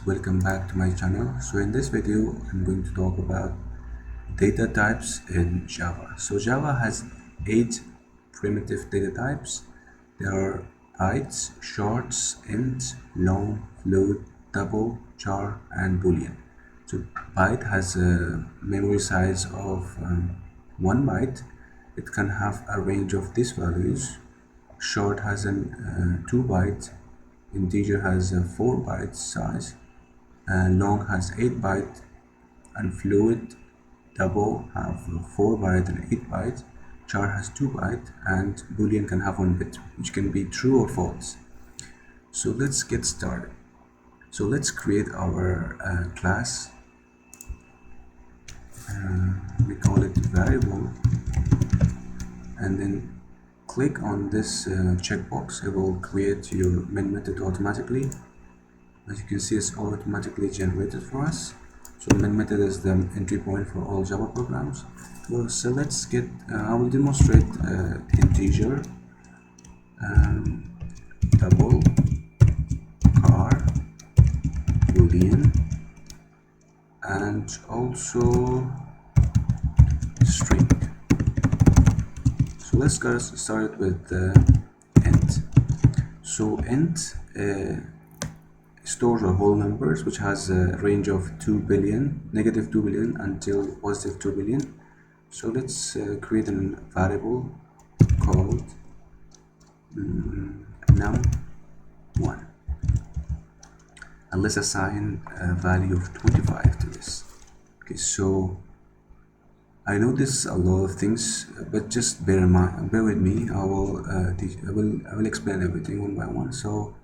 welcome back to my channel. So in this video I'm going to talk about data types in Java. So Java has 8 primitive data types. There are bytes, shorts, int, long, float, double, char, and boolean. So byte has a memory size of 1 byte. It can have a range of these values. Short has an 2 byte. Integer has a 4 byte size, and long has 8 byte, and float double have 4 byte and 8 byte. Char has 2 byte, and boolean can have 1 bit, which can be true or false. So let's get started. So let's create our class. We call it variable, and then click on this checkbox. It will create your main method automatically. As you can see, it's automatically generated for us. So the main method is the entry point for all Java programs. So let's get, I will demonstrate integer, double, char, boolean, and also string. So let's get started with int. So int stores our whole numbers, which has a range of 2 billion, negative 2 billion until positive 2 billion. So let's create a variable called num1, and let's assign a value of 25 to this. Okay, so I know this a lot of things, but just bear with me. I will explain everything one by one. So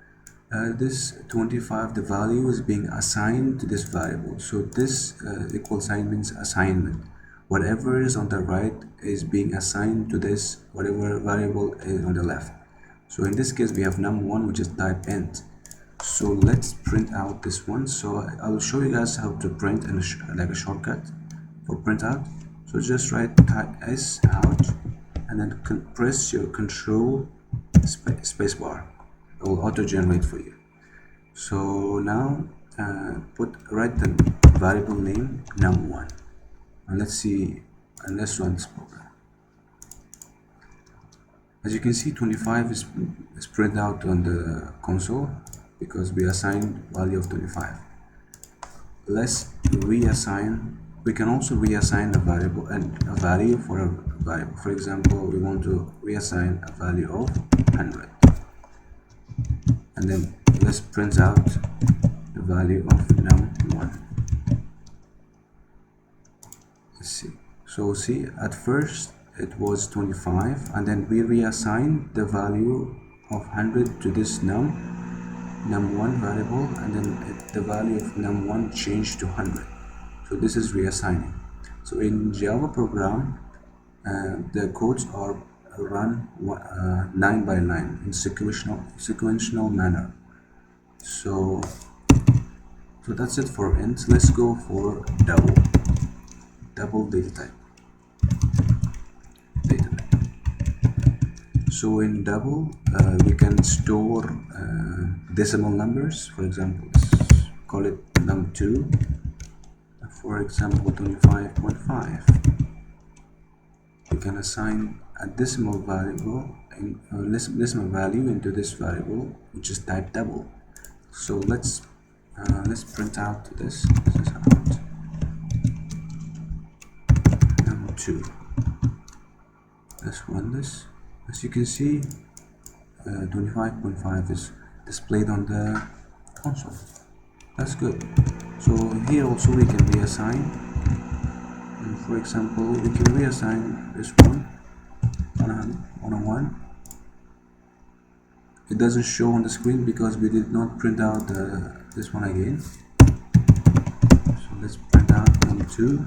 this 25, the value is being assigned to this variable. So this equal sign means assignment. Whatever is on the right is being assigned to this whatever variable is on the left. So in this case we have num1, which is type int. So let's print out this one. So I will show you guys how to print in like a shortcut for print out. So just write type s out and then press your control spacebar. It will auto generate for you. So now write the variable name num1, and let's see, and let's run this program. As you can see, 25 is printed out on the console because we assigned value of 25. Let's reassign. We can also reassign a variable and a value for a variable. For example, we want to reassign a value of 100, and then let's print out the value of num1. Let's see. So see, at first it was 25, and then we reassigned the value of 100 to this num1 variable, and then the value of num1 changed to 100. So this is reassigning. So in Java program, the codes are run line by line in sequential manner. So that's it for int. Let's go for double data type. So in double we can store decimal numbers. For example, let's call it num2, for example 25.5. We can assign a decimal value into this variable, which is type double. So let's print out this. This is out num2. Let's run this. As you can see, 25.5 is displayed on the console. That's good. So here also we can reassign. And for example, we can reassign this one 101. It doesn't show on the screen because we did not print out this one again. So let's print out num2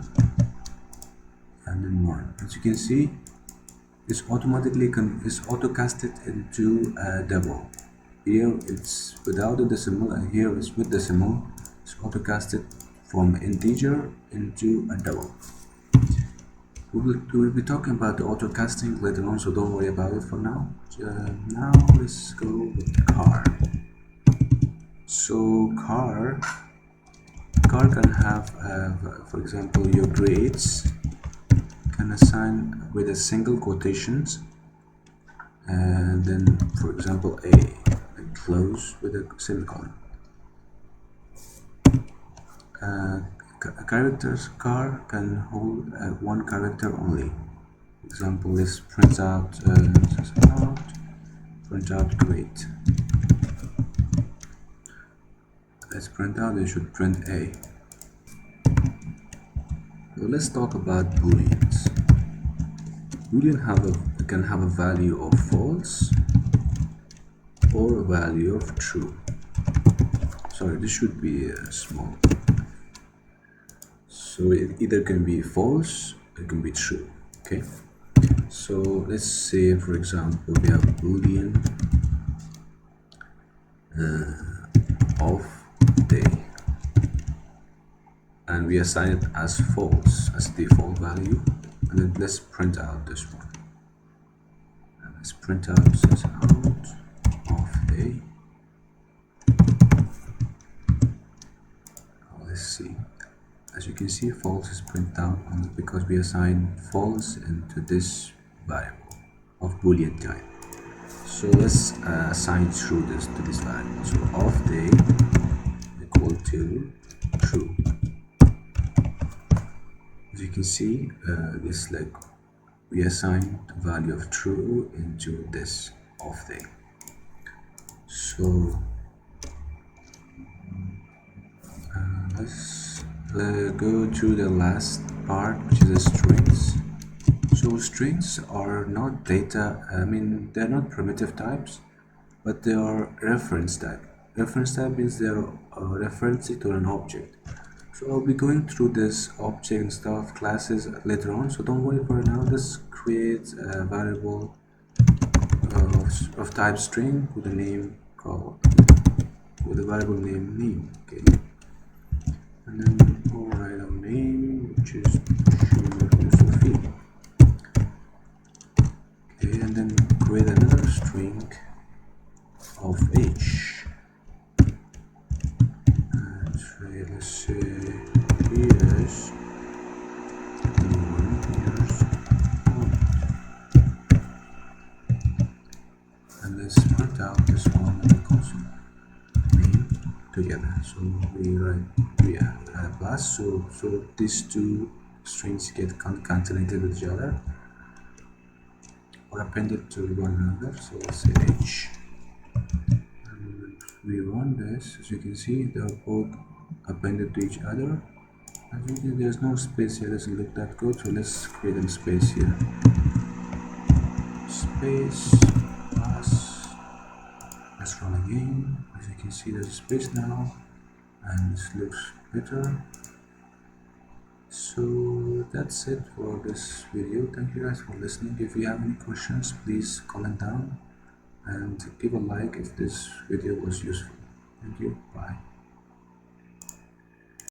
and then 1. As you can see, it's automatically auto-casted into a double. Here it's without a decimal, and here it's with decimal. It's auto-casted from integer into a double. We will be talking about the auto-casting later on, so don't worry about it for now. Now let's go with car. So car car can have, for example, your grades can assign with a single quotations, and then, for example, and close with a semicolon. A character's car can hold one character only. For example, this prints out, print out grade. Let's print out, it should print A. So let's talk about Booleans. Boolean can have a value of false or a value of true. Sorry, this should be small. So it either can be false or it can be true. Okay. So let's say, for example, we have Boolean of day, and we assign it as false as default value, and then let's print out this one. And let's print out this out of day. Let's see. As you can see, false is printed out only because we assign false into this variable of Boolean type. So let's assign true to this value. So of day equal to true. As you can see, this like we assign the value of true into this of day. So let's go to the last part, which is the strings. So strings are not data, they're not primitive types, but they are reference type. Reference type means they're referencing to an object. So I'll be going through this object and stuff, classes later on, so don't worry for now. Let's create a variable of type string with a name called, with a variable name, okay. And then override our name, which is Sophie. Okay, and then create another string of age. And let's say years, 21 years old. And let's print out this one in the console name together. So we add a plus, so these two strings get concatenated with each other or appended to one another. So let's say age, and we run this. As you can see, they are both appended to each other. As you can see, there's no space here, doesn't look that good, so let's create a space here. Space plus, let's run again. As you can see, there's a space now, and this looks better. So that's it for this video. Thank you guys for listening. If you have any questions, please comment down and give a like if this video was useful. Thank you. Bye.